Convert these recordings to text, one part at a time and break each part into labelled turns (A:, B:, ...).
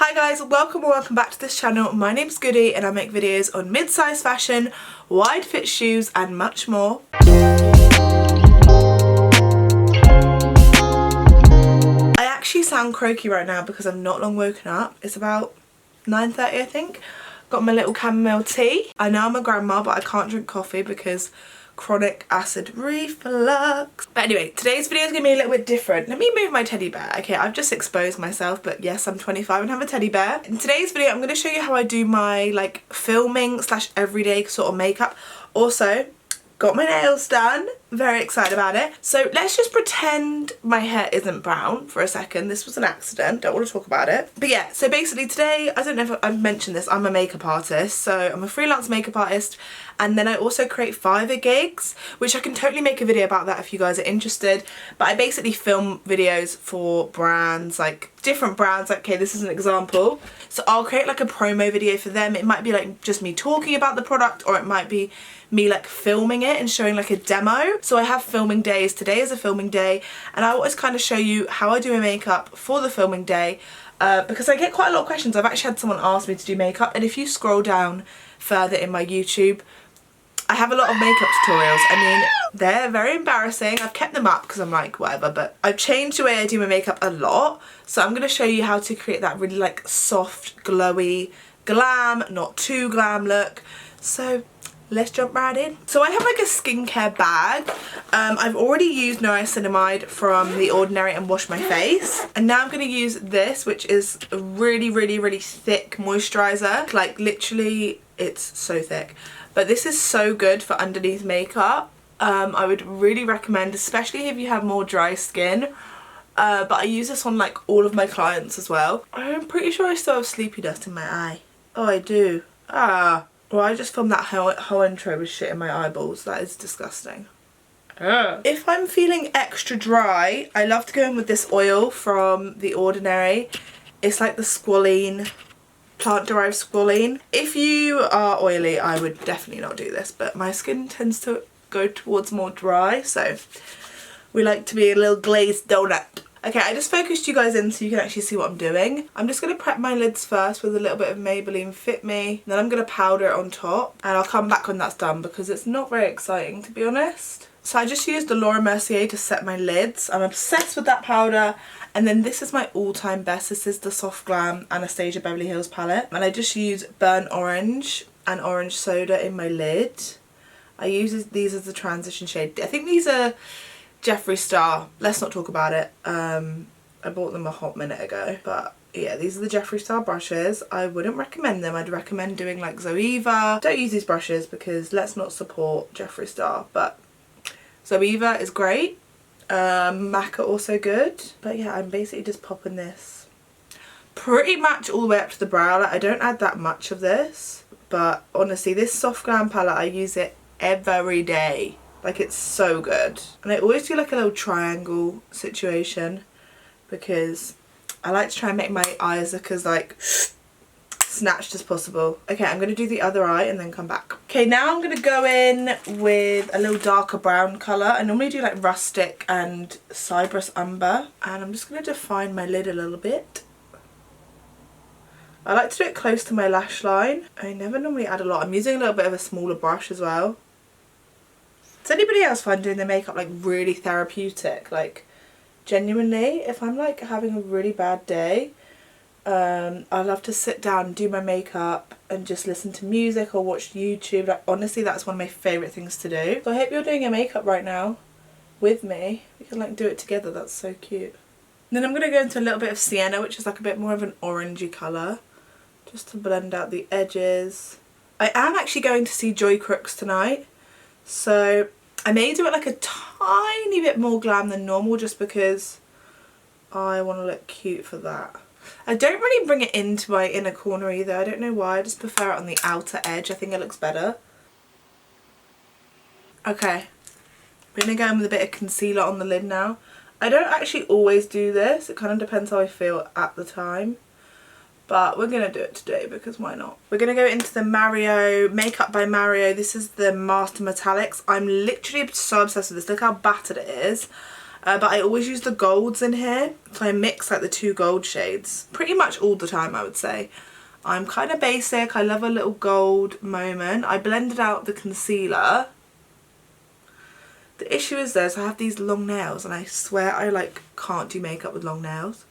A: Hi guys, welcome or welcome back to this channel. My name's Goody and I make videos on mid-size fashion, wide fit shoes and much more. I actually sound croaky right now because I'm not long woken up. It's about 9:30 I think. Got my little chamomile tea. I know I'm a grandma but I can't drink coffee because chronic acid reflux. But anyway, today's video is going to be a little bit different. Let me move my teddy bear. Okay, I've just exposed myself, but yes, I'm 25 and have a teddy bear. In today's video, I'm going to show you how I do my like filming / everyday sort of makeup. Also, got my nails done. Very excited about it. So let's just pretend my hair isn't brown for a second. This was an accident. Don't want to talk about it. But yeah, so basically today, I don't know if I've mentioned this, I'm a makeup artist. So I'm a freelance makeup artist. And then I also create Fiverr gigs, which I can totally make a video about that if you guys are interested. But I basically film videos for brands, like different brands. Like, okay, this is an example. So I'll create like a promo video for them. It might be like just me talking about the product, or it might be me like filming it and showing like a demo. So I have filming days. Today is a filming day and I always kind of show you how I do my makeup for the filming day because I get quite a lot of questions. I've actually had someone ask me to do makeup, and if you scroll down further in my YouTube, I have a lot of makeup tutorials. I mean, they're very embarrassing. I've kept them up because I'm like, whatever, but I've changed the way I do my makeup a lot. So I'm going to show you how to create that really like soft, glowy, glam, not too glam look. So let's jump right in. So I have like a skincare bag. I've already used niacinamide from The Ordinary and washed my face. And now I'm going to use this, which is a really, really, really thick moisturizer. Like literally, it's so thick. But this is so good for underneath makeup. I would really recommend, especially if you have more dry skin. But I use this on like all of my clients as well. I'm pretty sure I still have sleepy dust in my eye. Oh, I do. Well, I just filmed that whole intro with shit in my eyeballs. That is disgusting. If I'm feeling extra dry, I love to go in with this oil from The Ordinary. It's like the squalene, plant-derived squalene. If you are oily, I would definitely not do this, but my skin tends to go towards more dry, so we like to be a little glazed donut. Okay, I just focused you guys in so you can actually see what I'm doing. I'm just going to prep my lids first with a little bit of Maybelline Fit Me. Then I'm going to powder it on top. And I'll come back when that's done because it's not very exciting, to be honest. So I just used the Laura Mercier to set my lids. I'm obsessed with that powder. And then this is my all-time best. This is the Soft Glam Anastasia Beverly Hills palette. And I just use Burnt Orange and Orange Soda in my lid. I use these as the transition shade. I think these are Jeffree Star. Let's not talk about it. I bought them a hot minute ago, but yeah, these are the Jeffree Star brushes. I wouldn't recommend them. I'd recommend doing like Zoeva. Don't use these brushes because let's not support Jeffree Star, but Zoeva is great. MAC are also good, but yeah, I'm basically just popping this pretty much all the way up to the brow. Like, I don't add that much of this, but honestly, this Soft Glam palette, I use it every day. Like, it's so good. And I always do like a little triangle situation because I like to try and make my eyes look as like snatched as possible. Okay, I'm going to do the other eye and then come back. Okay, now I'm going to go in with a little darker brown colour. I normally do like rustic and cypress umber. And I'm just going to define my lid a little bit. I like to do it close to my lash line. I never normally add a lot. I'm using a little bit of a smaller brush as well. Does anybody else find doing their makeup like really therapeutic? Like genuinely, if I'm like having a really bad day, I love to sit down and do my makeup and just listen to music or watch YouTube. Like honestly, that's one of my favourite things to do. So I hope you're doing your makeup right now with me. We can like do it together. That's so cute. And then I'm going to go into a little bit of sienna, which is like a bit more of an orangey colour, just to blend out the edges. I am actually going to see Joy Crooks tonight. So I may do it like a tiny bit more glam than normal just because I want to look cute for that. I don't really bring it into my inner corner either. I don't know why. I just prefer it on the outer edge. I think it looks better. Okay. We're going to go in with a bit of concealer on the lid now. I don't actually always do this. It kind of depends how I feel at the time. But we're going to do it today because why not? We're going to go into the Mario, Makeup by Mario. This is the Master Metallics. I'm literally so obsessed with this. Look how battered it is. But I always use the golds in here. So I mix like the two gold shades pretty much all the time, I would say. I'm kind of basic. I love a little gold moment. I blended out the concealer. The issue is this, I have these long nails and I swear I like can't do makeup with long nails.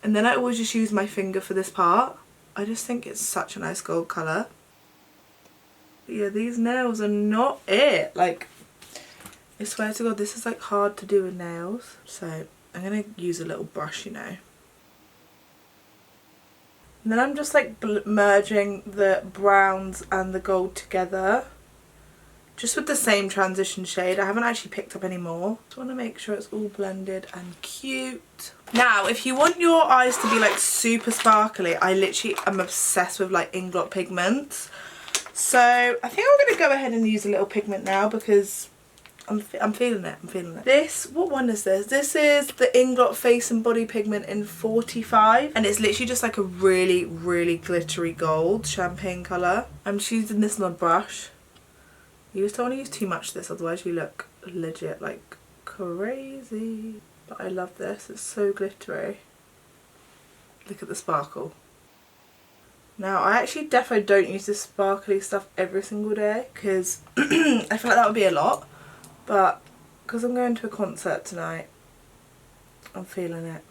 A: And then I always just use my finger for this part. I just think it's such a nice gold colour. But yeah, these nails are not it. Like, I swear to God, this is like hard to do with nails. So I'm going to use a little brush, you know. And then I'm just like merging the browns and the gold together. Just with the same transition shade. I haven't actually picked up any more. Just want to make sure it's all blended and cute. Now, if you want your eyes to be like super sparkly, I literally am obsessed with like Inglot pigments. So I think I'm going to go ahead and use a little pigment now because I'm feeling it. I'm feeling it. This, what one is this? This is the Inglot Face and Body Pigment in 45. And it's literally just like a really, really glittery gold champagne colour. I'm just using this on a brush. You just don't want to use too much of this, otherwise you look legit like crazy. But I love this, it's so glittery. Look at the sparkle. Now I actually definitely don't use this sparkly stuff every single day because I feel like that would be a lot. But because I'm going to a concert tonight, I'm feeling it.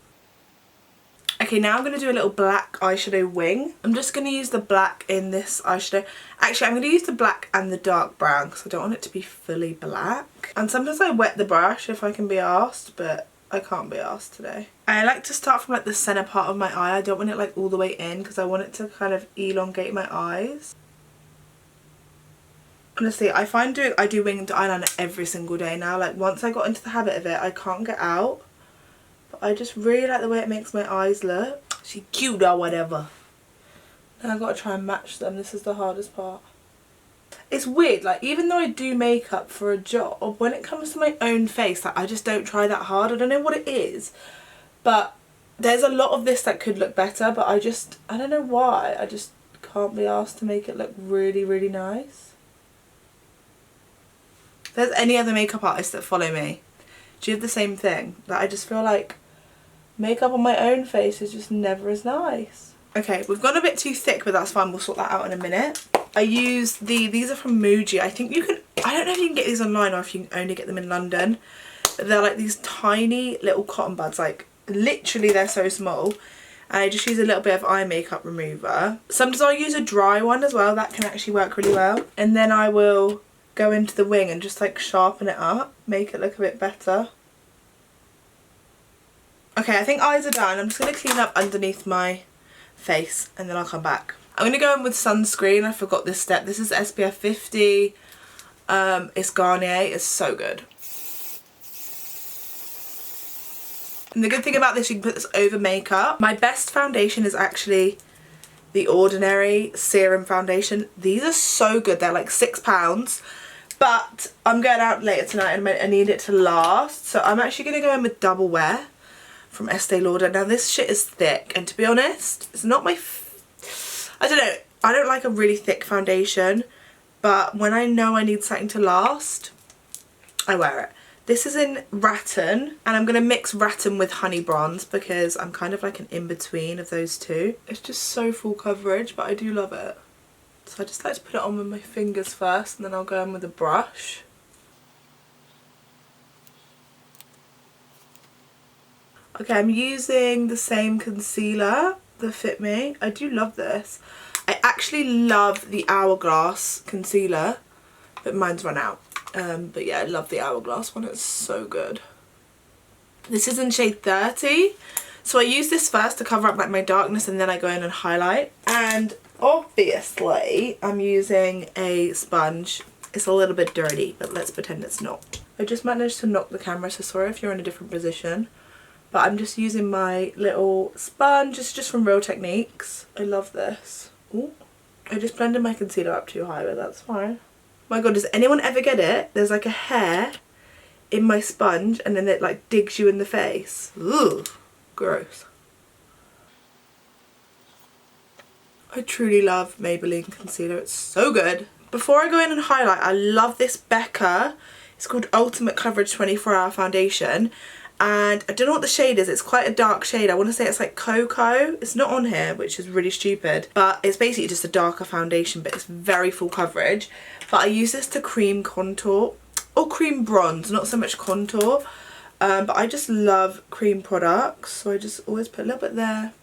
A: Okay, now I'm going to do a little black eyeshadow wing. I'm just going to use the black in this eyeshadow. Actually, I'm going to use the black and the dark brown because I don't want it to be fully black. And sometimes I wet the brush if I can be arsed, but I can't be arsed today. I like to start from like the centre part of my eye. I don't want it like all the way in because I want it to kind of elongate my eyes. Honestly, I find I do winged eyeliner every single day now. Like once I got into the habit of it, I can't get out. But I just really like the way it makes my eyes look. She cute or whatever. Now I've got to try and match them. This is the hardest part. It's weird, like even though I do makeup for a job, when it comes to my own face, like I just don't try that hard. I don't know what it is. But there's a lot of this that could look better, but I don't know why. I just can't be asked to make it look really, really nice. If there's any other makeup artists that follow me, do you have the same thing? That I just feel like makeup on my own face is just never as nice. Okay, we've gone a bit too thick, but that's fine. We'll sort that out in a minute. I use these are from Muji. I think you can, I don't know if you can get these online or if you can only get them in London. But they're like these tiny little cotton buds, like literally they're so small. And I just use a little bit of eye makeup remover. Sometimes I'll use a dry one as well. That can actually work really well. And then I will go into the wing and just like sharpen it up, make it look a bit better. Okay, I think eyes are done. I'm just going to clean up underneath my face and then I'll come back. I'm going to go in with sunscreen. I forgot this step. This is SPF 50. It's Garnier. It's so good. And the good thing about this, you can put this over makeup. My best foundation is actually the Ordinary Serum Foundation. These are so good. They're like £6. But I'm going out later tonight and I need it to last. So I'm actually going to go in with Double Wear from Estee Lauder. Now this shit is thick. And to be honest, it's not my... I don't know. I don't like a really thick foundation. But when I know I need something to last, I wear it. This is in Rattan. And I'm going to mix Rattan with Honey Bronze because I'm kind of like an in-between of those two. It's just so full coverage, but I do love it. So I just like to put it on with my fingers first and then I'll go in with a brush. Okay, I'm using the same concealer, the Fit Me. I do love this. I actually love the Hourglass concealer, but mine's run out. But yeah, I love the Hourglass one. It's so good. This is in shade 30. So I use this first to cover up like my darkness and then I go in and highlight. And obviously, I'm using a sponge. It's a little bit dirty, but let's pretend it's not. I just managed to knock the camera, so sorry if you're in a different position. But I'm just using my little sponge. It's just from Real Techniques. I love this. Ooh. I just blended my concealer up too high, but that's fine. My god, does anyone ever get it? There's like a hair in my sponge and then it like digs you in the face. Ugh, gross. I truly love Maybelline concealer. It's so good. Before I go in and highlight, I love this Becca It's called Ultimate Coverage 24-Hour Foundation. And I don't know what the shade is. It's quite a dark shade. I want to say it's like cocoa. It's not on here, which is really stupid. But it's basically just a darker foundation, but it's very full coverage. But I use this to cream contour, or cream bronze, not so much contour. But I just love cream products, so I just always put a little bit there.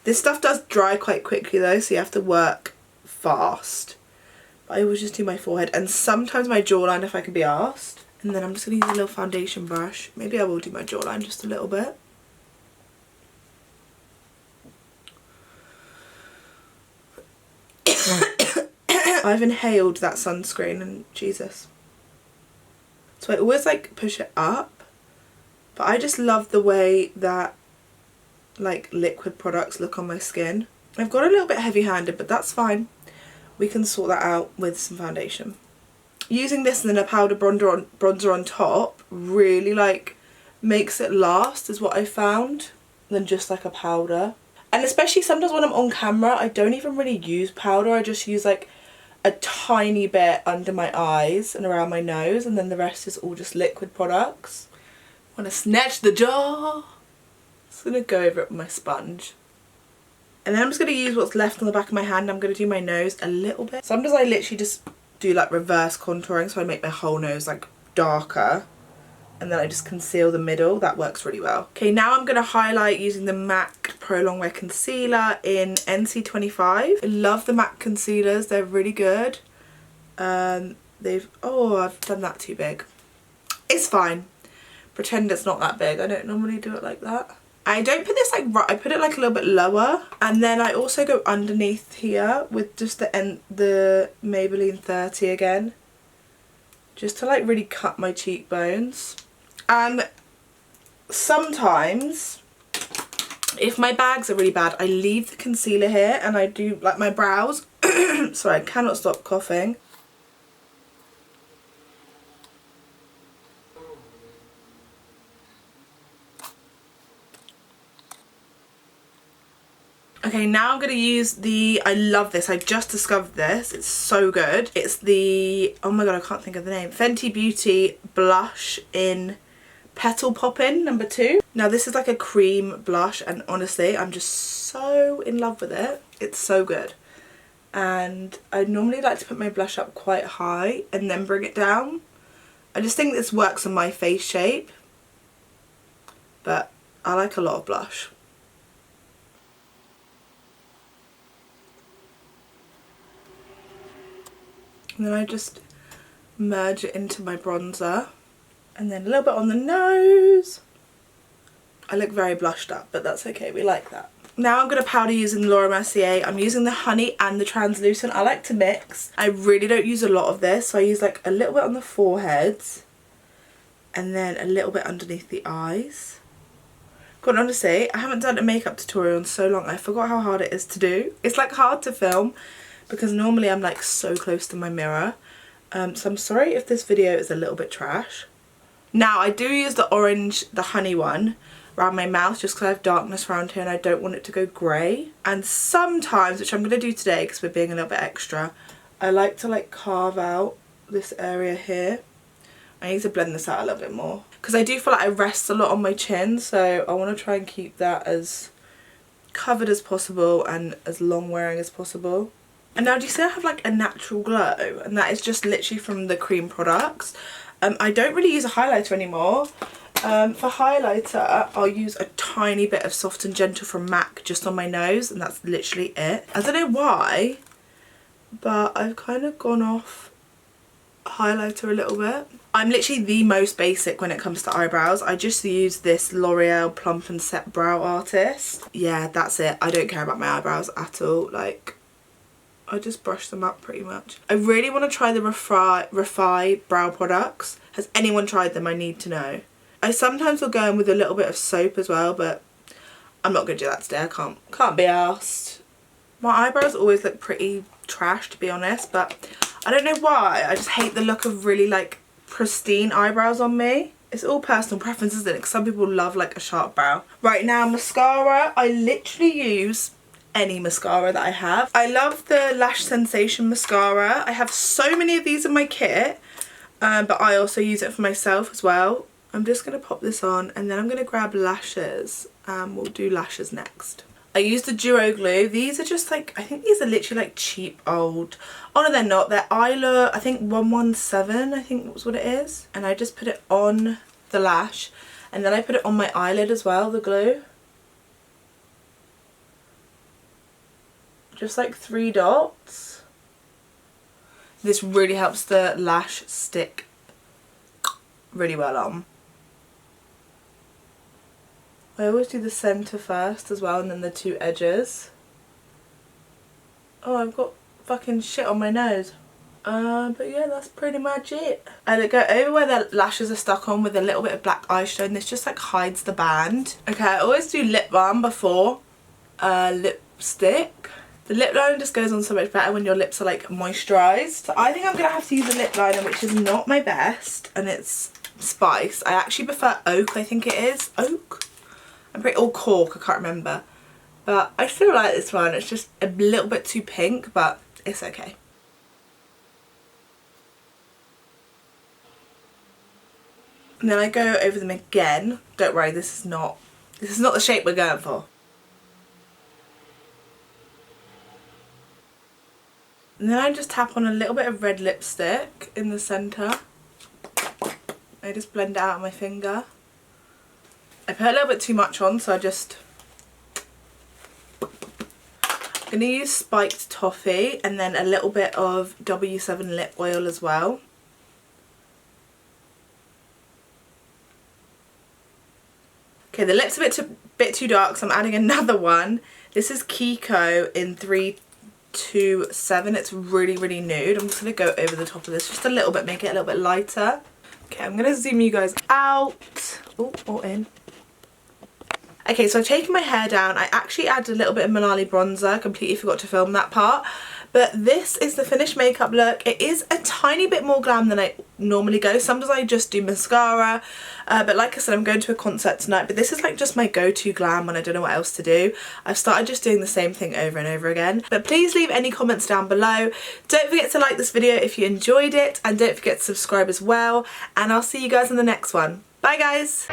A: This stuff does dry quite quickly though, so you have to work fast. But I always just do my forehead and sometimes my jawline if I can be arsed. And then I'm just going to use a little foundation brush. Maybe I will do my jawline just a little bit. I've inhaled that sunscreen and Jesus. So I always like push it up. But I just love the way that like liquid products look on my skin. I've got a little bit heavy handed, but that's fine. We can sort that out with some foundation. Using this and then a powder bronzer on top really like makes it last is what I found, than just like a powder. And especially sometimes when I'm on camera I don't even really use powder. I just use like a tiny bit under my eyes and around my nose, and then the rest is all just liquid products. Want to snatch the jaw. Just going to go over it with my sponge. And then I'm just going to use what's left on the back of my hand. I'm going to do my nose a little bit. Sometimes I literally just do like reverse contouring, so I make my whole nose like darker. And then I just conceal the middle. That works really well. Okay, now I'm going to highlight using the MAC Pro Longwear Concealer in NC25. I love the MAC concealers. They're really good. Oh, I've done that too big. It's fine. Pretend it's not that big. I don't normally do it like that. I don't put this like right, I put it like a little bit lower, and then I also go underneath here with just the Maybelline 30 again, just to like really cut my cheekbones. And sometimes if my bags are really bad, I leave the concealer here and I do like my brows. Sorry, I cannot stop coughing. Okay, now I'm going to use the, I love this, I just discovered this, it's so good. It's the, oh my god, I can't think of the name, Fenty Beauty blush in Petal Poppin' No. 2. Now this is like a cream blush and honestly I'm just so in love with it. It's so good. And I normally like to put my blush up quite high and then bring it down. I just think this works on my face shape, but I like a lot of blush. And then I just merge it into my bronzer. And then a little bit on the nose. I look very blushed up, but that's okay, we like that. Now I'm going to powder using Laura Mercier. I'm using the honey and the translucent. I like to mix. I really don't use a lot of this, so I use like a little bit on the foreheads. And then a little bit underneath the eyes. God, honestly, I haven't done a makeup tutorial in so long. I forgot how hard it is to do. It's like hard to film, because normally I'm like so close to my mirror. So I'm sorry if this video is a little bit trash. Now I do use the orange, the honey one, around my mouth just because I have darkness around here and I don't want it to go grey. And sometimes, which I'm going to do today because we're being a little bit extra, I like to like carve out this area here. I need to blend this out a little bit more because I do feel like I rest a lot on my chin, so I want to try and keep that as covered as possible and as long wearing as possible. And now do you see I have like a natural glow, and that is just literally from the cream products. I don't really use a highlighter anymore. For highlighter I'll use a tiny bit of Soft and Gentle from MAC just on my nose, and that's literally it. I don't know why, but I've kind of gone off highlighter a little bit. I'm literally the most basic when it comes to eyebrows. I just use this L'Oreal Plump and Set Brow Artist. Yeah, that's it. I don't care about my eyebrows at all. Like, I just brush them up pretty much. I really want to try the Refi brow products. Has anyone tried them? I need to know. I sometimes will go in with a little bit of soap as well, but I'm not going to do that today. I can't be arsed. My eyebrows always look pretty trash, to be honest, but I don't know why. I just hate the look of really like pristine eyebrows on me. It's all personal preference, isn't it? Because some people love like a sharp brow. Right, now mascara. I literally use any mascara that I have. I love the Lash Sensation mascara. I have so many of these in my kit. but I also use it for myself as well. I'm just going to pop this on and then I'm going to grab lashes. We'll do lashes next. I use the Duo Glue. These are just like, I think these are literally like cheap old. Oh no, they're not. They're Isla, I think 117, I think that's what it is. And I just put it on the lash and then I put it on my eyelid as well, the glue. Just like 3 dots. This really helps the lash stick really well on. I always do the centre first as well and then the 2 edges. Oh, I've got fucking shit on my nose. But yeah, that's pretty much it. I go over where the lashes are stuck on with a little bit of black eyeshadow and this just like hides the band. Okay, I always do lip balm before lipstick. The lip liner just goes on so much better when your lips are like moisturised. So I think I'm going to have to use a lip liner which is not my best and it's Spice. I actually prefer Oak, I think it is. Oak? I'm pretty, or Cork, I can't remember. But I still like this one. It's just a little bit too pink, but it's okay. And then I go over them again. Don't worry, this is not the shape we're going for. And then I just tap on a little bit of red lipstick in the centre. I just blend it out on my finger. I put a little bit too much on, so I'm going to use spiked toffee and then a little bit of W7 lip oil as well. Okay, the lip's a bit too dark, so I'm adding another one. This is Kiko in 327. It's really, really nude. I'm just going to go over the top of this just a little bit, make it a little bit lighter. Okay, I'm going to zoom you guys out. Oh, or in. Okay, so I've taken my hair down. I actually added a little bit of Manali bronzer. Completely forgot to film that part. But this is the finished makeup look. It is a tiny bit more glam than I normally go. Sometimes I just do mascara. But like I said, I'm going to a concert tonight. But this is like just my go-to glam when I don't know what else to do. I've started just doing the same thing over and over again. But please leave any comments down below. Don't forget to like this video if you enjoyed it. And don't forget to subscribe as well. And I'll see you guys in the next one. Bye guys!